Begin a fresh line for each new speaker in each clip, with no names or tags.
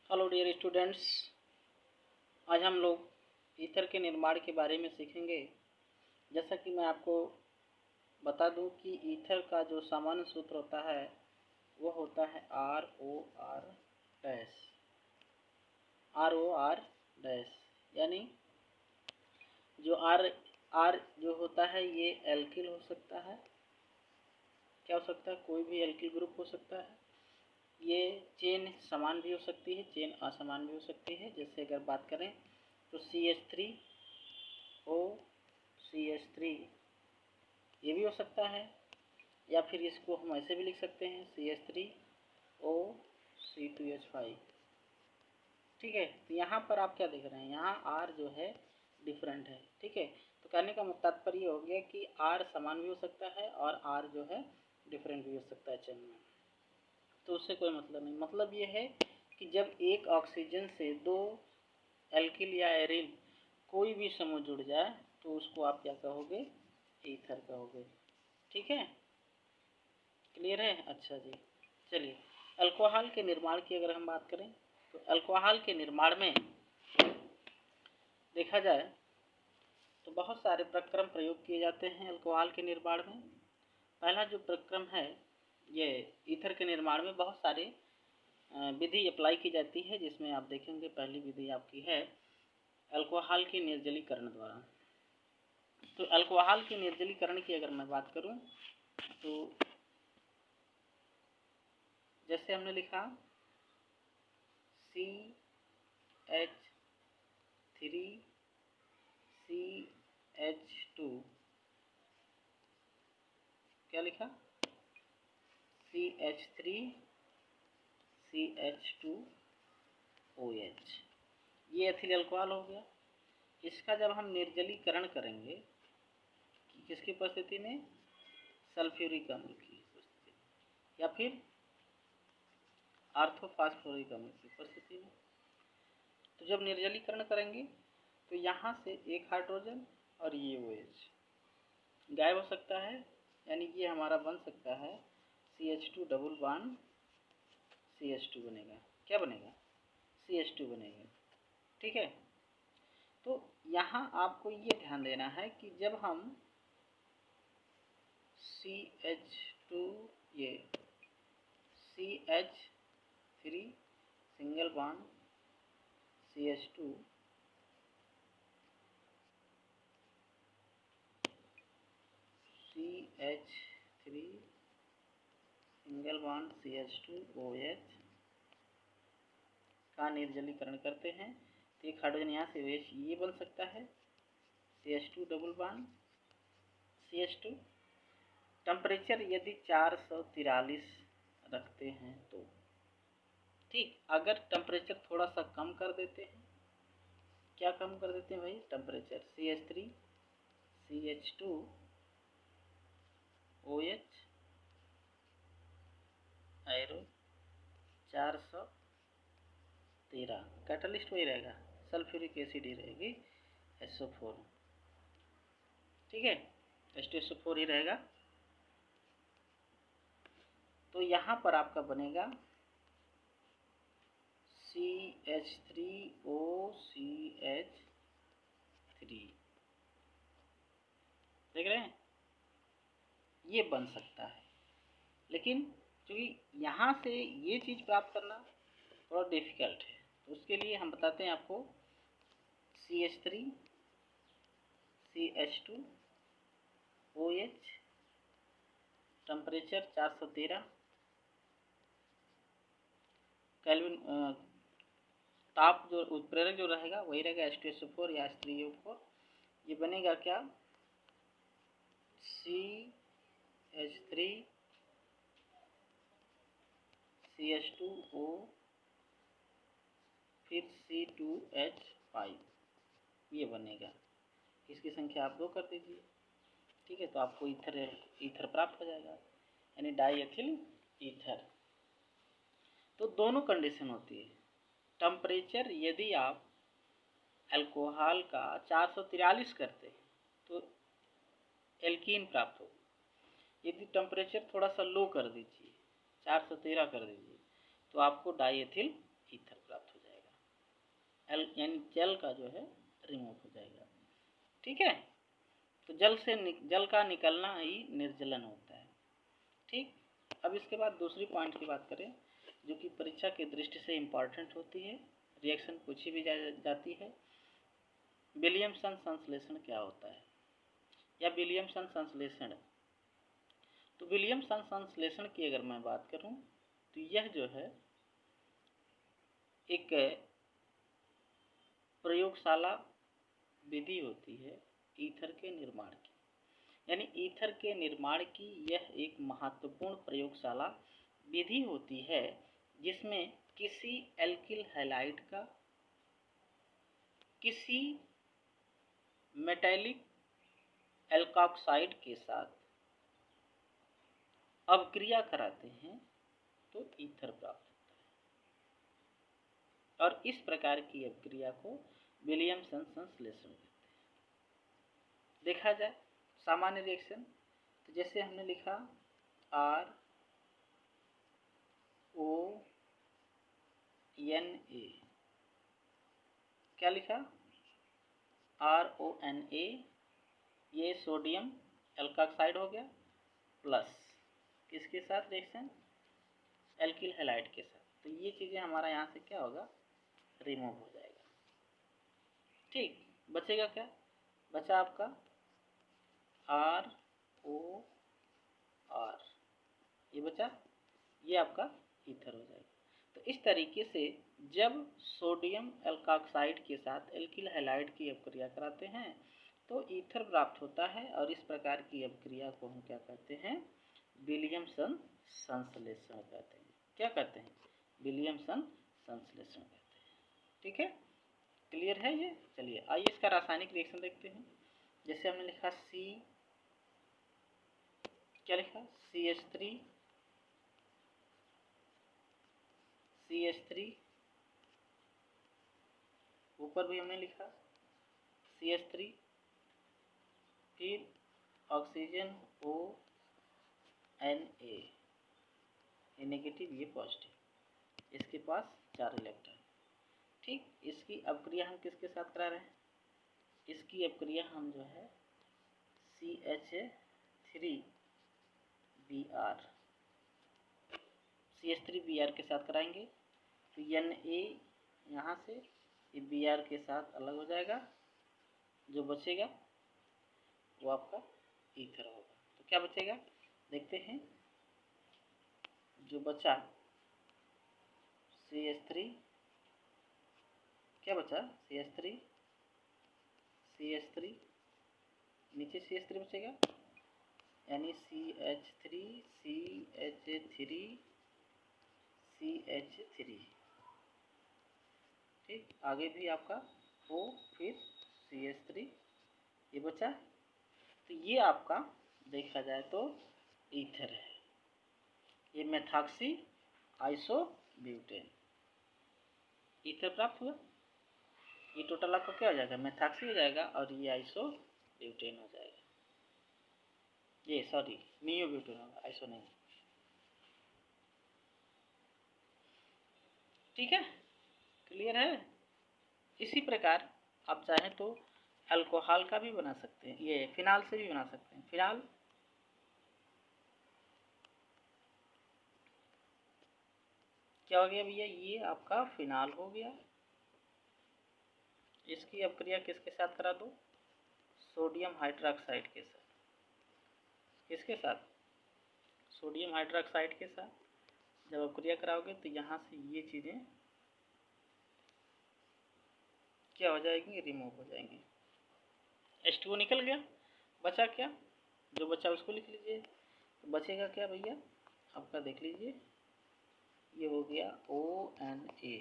Hello dear students, आज हम लोग ईथर के निर्माण के बारे में सीखेंगे। जैसा कि मैं आपको बता दूं कि ईथर का जो सामान्य सूत्र होता है वो होता है ROR डैश, यानी जो आर जो होता है ये एल्किल हो सकता है। क्या हो सकता है? कोई भी एल्किल ग्रुप हो सकता है। ये चेन समान भी हो सकती है, चेन असमान भी हो सकती है। जैसे अगर बात करें तो CH3O ये भी हो सकता है, या फिर इसको हम ऐसे भी लिख सकते हैं CH3OC2H5। ठीक है, तो यहाँ पर आप क्या देख रहे हैं, यहाँ R जो है डिफरेंट है। ठीक है, तो कहने का तात्पर्य हो गया कि R समान भी हो सकता है और R जो है डिफरेंट भी हो सकता है चेन में। तो उससे कोई मतलब नहीं। मतलब ये है कि जब एक ऑक्सीजन से दो एल्किल या एरिल कोई भी समूह जुड़ जाए तो उसको आप क्या कहोगे? ईथर कहोगे। ठीक है, क्लियर है? अच्छा जी, चलिए अल्कोहल के निर्माण की अगर हम बात करें तो अल्कोहल के निर्माण में देखा जाए तो बहुत सारे प्रक्रम प्रयोग किए जाते हैं अल्कोहल के निर्माण में। पहला जो प्रक्रम है, ये ईथर के निर्माण में बहुत सारे विधि अप्लाई की जाती है, जिसमें आप देखेंगे पहली विधि आपकी है अल्कोहल के निर्जलीकरण द्वारा। तो अल्कोहल के निर्जलीकरण की अगर मैं बात करूं तो जैसे हमने लिखा CH3CH2, क्या लिखा? CH3CH2OH, ये एथिल अल्कोहल हो गया। इसका जब हम निर्जलीकरण करेंगे किसकी उपस्थिति में? सल्फ्यूरिक अम्ल की उपस्थिति में, या फिर ऑर्थोफॉस्फोरिक अम्ल की उपस्थिति में। तो जब निर्जलीकरण करेंगे तो यहाँ से एक हाइड्रोजन और ये OH गायब हो सकता है, यानी ये हमारा बन सकता है CH2 डबल बॉन्ड CH2 बनेगा। क्या बनेगा? CH2 बनेगा। ठीक है, तो यहाँ आपको ये ध्यान देना है कि जब हम CH2 ये CH3 single bond CH2 CH3 single bond CH2OH का निर्जलीकरण करते हैं तो एक हाइड्रोजन यहाँ से OH ये बन सकता है CH2 double bond CH2। Temperature यदि 443 रखते हैं तो ठीक, अगर टेम्परेचर थोड़ा सा कम कर देते हैं, क्या कम कर देते हैं भाई? Temperature CH3 CH2 OH arrow 413, catalyst वही रहेगा, सल्फ्यूरिक एसिड ही रहेगी SO4। ठीक है, H2SO4 ही रहेगा। तो यहाँ पर आपका बनेगा CH3OCH3, देख रहे हैं? ये बन सकता है, लेकिन क्योंकि यहाँ से ये चीज़ प्राप्त करना थोड़ा डिफ़िकल्ट है, तो उसके लिए हम बताते हैं आपको CH3 CH2 OH, temperature 413 kelvin, ताप जो उत्प्रेरक जो रहेगा वही रहेगा H2SO4 या H3O4। ये बनेगा क्या? CH3 CH2O फिर C2H5, ये बनेगा। इसकी संख्या आप 2 कर दीजिए। ठीक है, तो आपको ईथर प्राप्त हो जाएगा, यानी डाई एथिल ईथर। तो दोनों कंडीशन होती है। टेम्परेचर यदि आप अल्कोहल का 443 करते हैं तो एल्कीन प्राप्त होगा। यदि टेम्परेचर थोड़ा सा लो कर दीजिए, 413 कर दीजिए, तो आपको डाई एथिल ईथर प्राप्त हो जाएगा। यानी जल का जो है रिमूव हो जाएगा। ठीक है, तो जल का निकलना ही निर्जलन होता है। ठीक, अब इसके बाद दूसरी पॉइंट की बात करें जो कि परीक्षा की दृष्टि से इम्पॉर्टेंट होती है, रिएक्शन पूछी भी जाती है। विलियमसन संश्लेषण क्या होता है या विलियमसन संश्लेषण। तो विलियमसन संश्लेषण की अगर मैं बात करूं तो यह जो है एक प्रयोगशाला विधि होती है ईथर के निर्माण की, यानी ईथर के निर्माण की यह एक महत्वपूर्ण प्रयोगशाला विधि होती है जिसमें किसी एल्किल हैलाइड का किसी मेटैलिक एल्कॉक्साइड के साथ अभिक्रिया कराते हैं तो ईथर प्राप्त होता है, और इस प्रकार की अभिक्रिया को विलियमसन संश्लेषण कहते हैं। देखा जाए सामान्य रिएक्शन, तो जैसे हमने लिखा RONA, क्या लिखा RONA, ये सोडियम एल्कॉक्साइड हो गया प्लस किसके साथ रिएक्शन, एल्किल हैलाइड के साथ। तो ये चीज़ें हमारा यहाँ से क्या होगा, रिमूव हो जाएगा। ठीक, बचेगा क्या, बचा आपका ROR, ये बचा, ये आपका ईथर हो जाएगा। तो इस तरीके से जब सोडियम एल्कॉक्साइड के साथ एल्किल हैलाइड की अभिक्रिया कराते हैं तो ईथर प्राप्त होता है, और इस प्रकार की अभिक्रिया को हम क्या कहते हैं, विलियमसन संश्लेषण कहते हैं। क्या कहते हैं, विलियमसन संश्लेषण कहते हैं। ठीक है, क्लियर है ये। चलिए आइए इसका रासायनिक रिएक्शन देखते हैं। जैसे हमने लिखा क्या लिखा CH3, ऊपर भी हमने लिखा CH3, फिर ऑक्सीजन ONA, ये नेगेटिव ये पॉजिटिव, इसके पास 4 इलेक्ट्रॉन। ठीक, इसकी अभिक्रिया हम किसके साथ करा रहे हैं, इसकी अभिक्रिया हम जो है CH3Br के साथ कराएंगे। तो Na यहाँ से ये Br के साथ अलग हो जाएगा, जो बचेगा वो आपका ईथर होगा। तो क्या बचेगा देखते हैं, जो बचा CH3, क्या बचा CH3, नीचे CH3 बचेगा, यानी CH3 ठीक, आगे भी आपका O, फिर CH3, ये बचा। तो ये आपका देखा जाए तो ईथर है, ये मेथॉक्सी आइसोब्यूटेन ईथर प्राप्त हुआ। ये टोटल आपका क्या हो जाएगा, मेथॉक्सी हो जाएगा, और ये आइसोब्यूटेन हो जाएगा, ये सॉरी नियोब्यूटेन होगा, आइसो नहीं। ठीक है, क्लियर है। इसी प्रकार आप चाहें तो अल्कोहल का भी बना सकते हैं, ये फिनाल से भी बना सकते हैं। फिनाल क्या हो गया भैया, ये आपका फिनाल हो गया। इसकी अभिक्रिया किसके साथ करा दो, सोडियम हाइड्रोक्साइड के साथ। किसके साथ, सोडियम हाइड्रोक्साइड के साथ जब अभिक्रिया कराओगे तो यहाँ से ये चीज़ें क्या हो जाएंगी, रिमूव हो जाएंगी। H2O निकल गया, बचा क्या, जो बचा उसको लिख लीजिए। तो बचेगा क्या भैया, आपका देख लीजिए, ये हो गया ONA,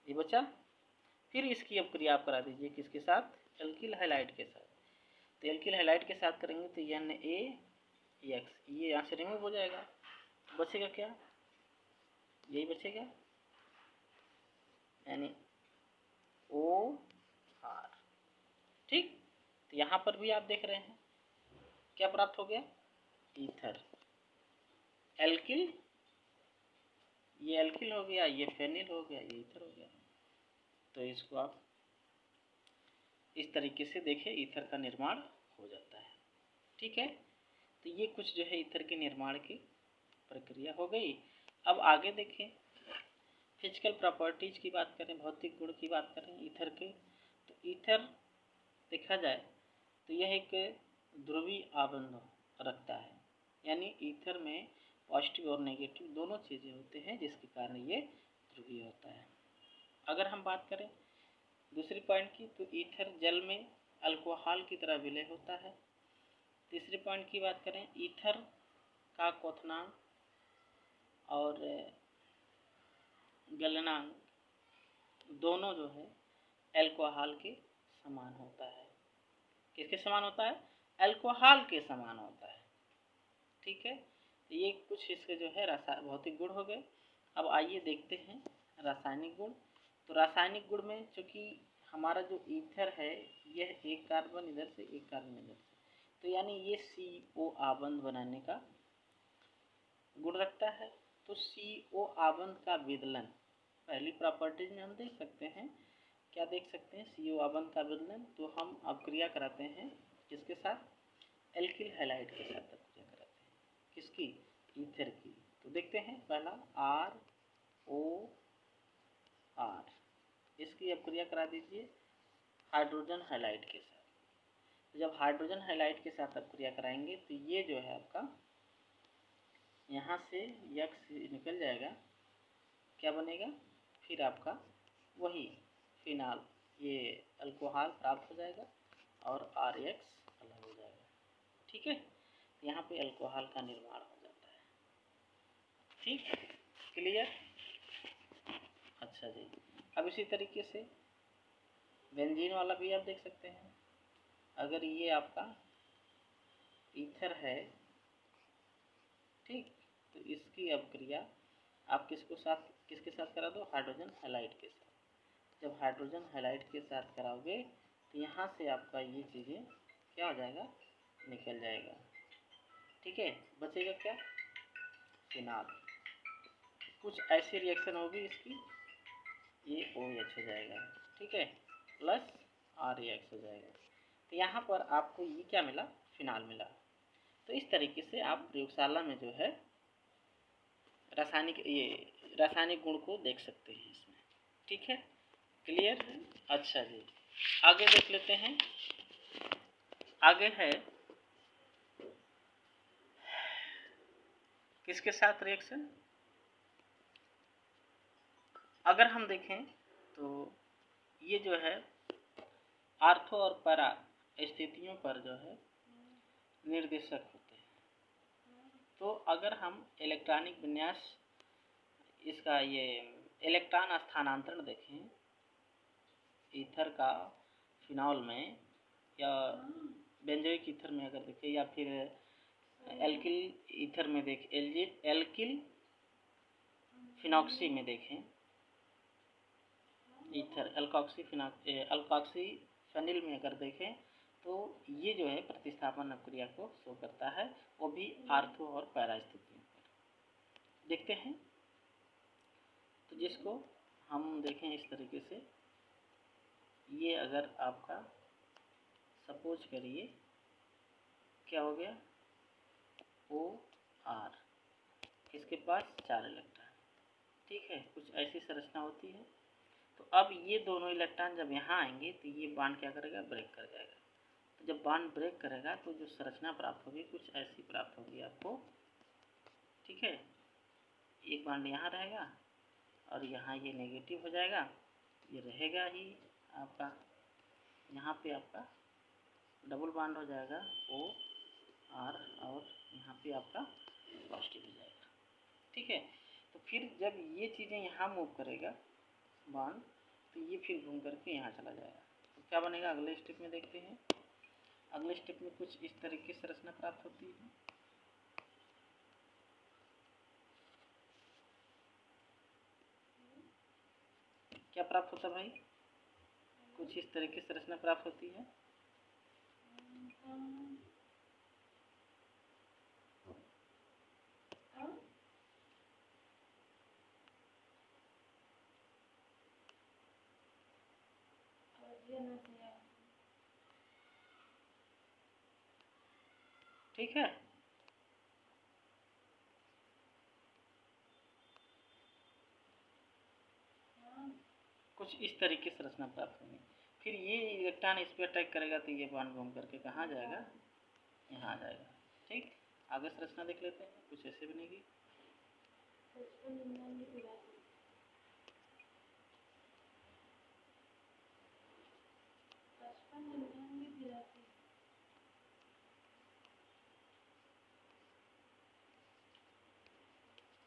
ये बचा। फिर इसकी अभिक्रिया आप करा दीजिए किसके साथ, एल्किल हैलाइड के साथ। तो एल्किल हैलाइड के साथ करेंगे तो NaX, ये यहाँ से रिमूव हो जाएगा। बचेगा क्या, यही बचेगा, यानी OR। ठीक, तो यहाँ पर भी आप देख रहे हैं क्या प्राप्त हो गया, ईथर। एल्किल, ये एल्किल हो गया, ये फेनिल हो गया, ये ईथर हो गया। तो इसको आप इस तरीके से देखें, ईथर का निर्माण हो जाता है। ठीक है, तो ये कुछ जो है ईथर के निर्माण की प्रक्रिया हो गई। अब आगे देखें, फिजिकल प्रॉपर्टीज की बात करें, भौतिक गुण की बात करें ईथर के, तो ईथर देखा जाए तो यह एक ध्रुवीय आबंध रखता है, यानी ईथर में पॉजिटिव और नेगेटिव दोनों चीज़ें होते हैं, जिसके कारण ये ध्रुवीय होता है। अगर हम बात करें दूसरी पॉइंट की, तो ईथर जल में अल्कोहल की तरह विलय होता है। तीसरे पॉइंट की बात करें, ईथर का क्वथनांक और गलनांक दोनों जो है अल्कोहल के समान होता है। किसके समान होता है? अल्कोहल के समान होता है। ठीक है, ये कुछ इसके जो है भौतिक गुण हो गए। अब आइए देखते हैं रासायनिक गुण। तो रासायनिक गुण में चूँकि हमारा जो ईथर है यह एक कार्बन इधर से एक कार्बन इधर से, तो यानी ये CO आबंध बनाने का गुण रखता है। तो CO आबंध का विदलन पहली प्रॉपर्टीज में हम देख सकते हैं। क्या देख सकते हैं? CO आबंध का विदलन। तो हम अब क्रिया कराते हैं किसके साथ? एल्किल हैलाइड के साथ अब क्रिया कराते हैं। किसकी? ईथर की। तो देखते हैं, पहला ROR, इसकी अब क्रिया करा दीजिए हाइड्रोजन हैलाइड के साथ। तो जब हाइड्रोजन हैलाइड के साथ अब क्रिया कराएंगे तो ये जो है आपका यहाँ से X निकल जाएगा, क्या बनेगा? फिर आपका वही फिनाल, ये अल्कोहल प्राप्त हो जाएगा और RX अलग हो जाएगा। ठीक है, यहाँ पे अल्कोहल का निर्माण हो जाता है। ठीक, क्लियर? अच्छा जी, अब इसी तरीके से बेंजीन वाला भी आप देख सकते हैं। अगर ये आपका ईथर है, ठीक, तो इसकी अब क्रिया आप किसके साथ करा दो? हाइड्रोजन हैलाइड के साथ। जब हाइड्रोजन हैलाइड के साथ कराओगे तो यहाँ से आपका ये चीज़ें क्या हो जाएगा? निकल जाएगा। ठीक है, बचेगा क्या? फिनाल। कुछ ऐसी रिएक्शन होगी इसकी, ये OH हो जाएगा। ठीक है, प्लस RX हो जाएगा। तो यहाँ पर आपको ये क्या मिला? फिनाल मिला। तो इस तरीके से आप प्रयोगशाला में जो है रासायनिक गुण को देख सकते हैं इसमें। ठीक है, क्लियर? अच्छा जी, आगे देख लेते हैं। आगे है किसके साथ रिएक्शन? अगर हम देखें तो ये जो है आर्थो और पैरा स्थितियों पर जो है निर्देशक होते हैं। तो अगर हम इलेक्ट्रॉनिक विन्यास इसका ये इलेक्ट्रॉन स्थानांतरण देखें ईथर का फिनॉल में, या बेंजोइक ईथर में अगर देखें, या फिर एल्किल ईथर में देखें, एल्किल फिनॉक्सी में देखें, ईथर अल्कॉक्सी फेनिल में अगर देखें, तो ये जो है प्रतिस्थापन क्रिया को शो करता है, वो भी आर्थो और पैरा स्थितियों पर। देखते हैं, तो जिसको हम देखें इस तरीके से, ये अगर आपका सपोज करिए क्या हो गया? OR, इसके पास 4 इलेक्ट्रॉन। ठीक है, कुछ ऐसी संरचना होती है। तो अब ये दोनों इलेक्ट्रॉन जब यहाँ आएंगे तो ये बांड क्या करेगा? ब्रेक कर जाएगा। तो जब बांड ब्रेक करेगा तो जो संरचना प्राप्त होगी कुछ ऐसी प्राप्त होगी आपको। ठीक है, एक बांड यहाँ रहेगा और यहाँ ये नेगेटिव हो जाएगा, ये रहेगा ही आपका, यहाँ पे आपका डबल बांड हो जाएगा OR, और यहाँ पे आपका पॉजिटिव हो जाएगा। ठीक है, तो फिर जब ये चीज़ें यहाँ मूव करेगा बांड, तो ये फिर घूम करके यहाँ चला जाएगा। तो क्या बनेगा? अगले स्टेप में देखते हैं। अगले स्टेप में कुछ इस तरीके से संरचना प्राप्त होती है। क्या प्राप्त होता है भाई? कुछ इस तरीके से संरचना प्राप्त होती है। ठीक है। कुछ इस तरीके से रचना प्राप्त होगी। फिर ये इलेक्ट्रॉन इस पर अटैक करेगा तो ये बॉन्ड घूम करके कहाँ जाएगा, यहाँ आ जाएगा। ठीक, आगे से रचना देख लेते हैं, कुछ ऐसे बनेगी।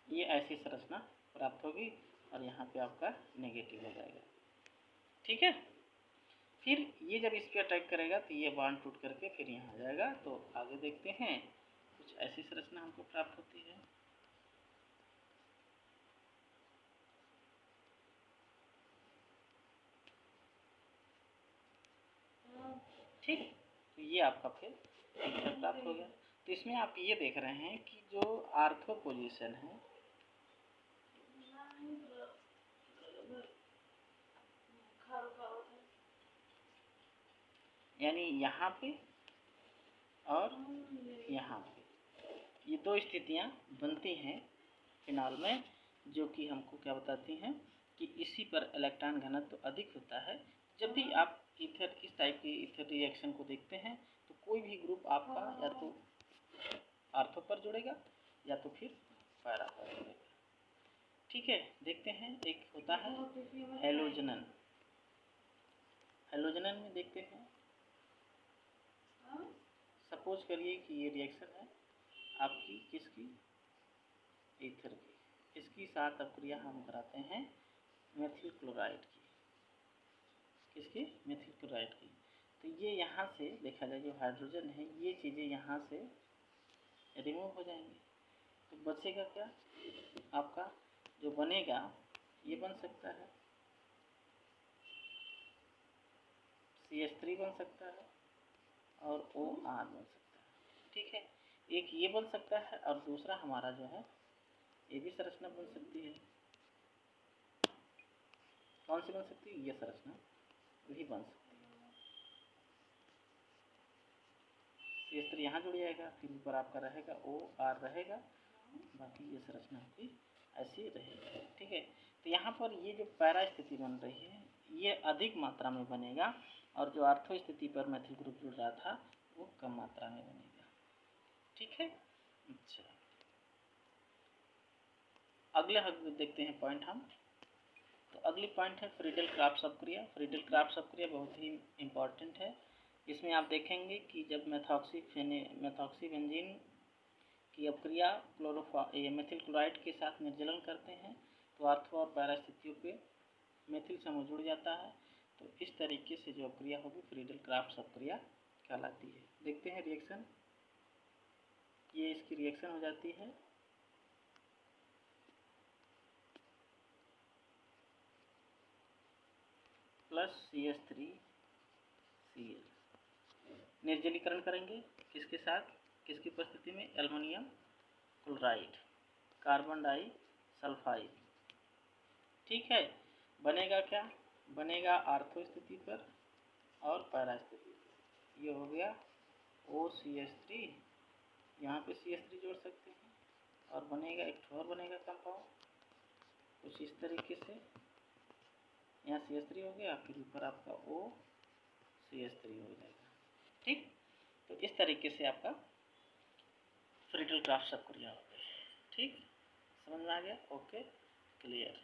ये ऐसी संरचना प्राप्त होगी और यहाँ पे आपका नेगेटिव हो जाएगा। ठीक है, फिर ये जब इस पे अटैक करेगा तो ये बॉन्ड टूट करके फिर यहाँ आ जाएगा। तो आगे देखते हैं, कुछ ऐसी संरचना हमको प्राप्त होती है। ठीक, तो ये आपका फिर ईथर प्राप्त हो गया। तो इसमें आप ये देख रहे हैं कि जो आर्थो पोजीशन है, यानी यहाँ पे और यहाँ पे, ये दो स्थितियाँ बनती हैं फिनॉल में, जो कि हमको क्या बताती हैं कि इसी पर इलेक्ट्रॉन घनत्व तो अधिक होता है। जब भी आप ईथर इस टाइप की ईथर रिएक्शन को देखते हैं तो कोई भी ग्रुप आपका या तो आर्थो पर जुड़ेगा या तो फिर पैरा पर जुड़ेगा। ठीक है, देखते हैं, एक होता है हेलोजनन। हेलोजनन में देखते हैं, सपोज करिए कि ये रिएक्शन है आपकी किसकी, ईथर की। इसकी साथ अक्रिया हम कराते हैं मेथिल क्लोराइड की। किसकी, मेथिल क्लोराइड की। तो ये यहाँ से देखा जाए जो हाइड्रोजन है, ये चीज़ें यहाँ से रिमूव हो जाएंगी। तो बचेगा क्या, आपका जो बनेगा ये बन सकता है CH3 बन सकता है और OR बन सकता है। ठीक है, एक ये बन सकता है और दूसरा हमारा जो है ये भी संरचना बन सकती है। कौन सी बन सकती है, ये संरचना भी बन सकती है। CH3 यहाँ जुड़ जाएगा, फिर ऊपर आपका रहेगा OR रहेगा, बाकी ये संरचना आपकी ऐसी रहेगी। ठीक है, तो यहाँ पर ये जो पैरा स्थिति बन रही है ये अधिक मात्रा में बनेगा और जो आर्थो स्थिति पर मेथिल ग्रुप जुड़ रहा था वो कम मात्रा में बनेगा। ठीक है, अच्छा अगले देखते हैं पॉइंट हम। तो अगली पॉइंट है फ्रीडल क्राफ्ट्स अपक्रिया। फ्रीडल क्राफ्ट्स अपक्रिया बहुत ही इम्पॉर्टेंट है। इसमें आप देखेंगे कि जब मेथॉक्सी बेंजीन की अपक्रिया मेथिल क्लोराइड के साथ निर्जलन करते हैं तो आर्थो और पैरा स्थितियों पे मेथिल समूह जुड़ जाता है। तो इस तरीके से जो अपक्रिया होगी फ्रीडल क्राफ्ट्स अपक्रिया कहलाती है। देखते हैं रिएक्शन, ये इसकी रिएक्शन हो जाती है। प्लस CH3Cl, निर्जलीकरण करेंगे किसके साथ, किसकी उपस्थिति में, एल्युमिनियम क्लोराइड, कार्बन डाइसल्फाइड। ठीक है, बनेगा क्या, बनेगा आर्थो स्थिति पर और पैरा स्थिति पर। ये हो गया OCH3, यहाँ पे CH3 जोड़ सकते हैं और बनेगा एक और बनेगा कंपाउंड कुछ इस तरीके से। यहाँ CH3 हो गया, फिर ऊपर आपका OCH3 हो जाएगा। ठीक, तो इस तरीके से आपका फ्रीडल क्राफ्ट्स अपक्रिया हो गई। ठीक, समझ में आ गया, ओके क्लियर।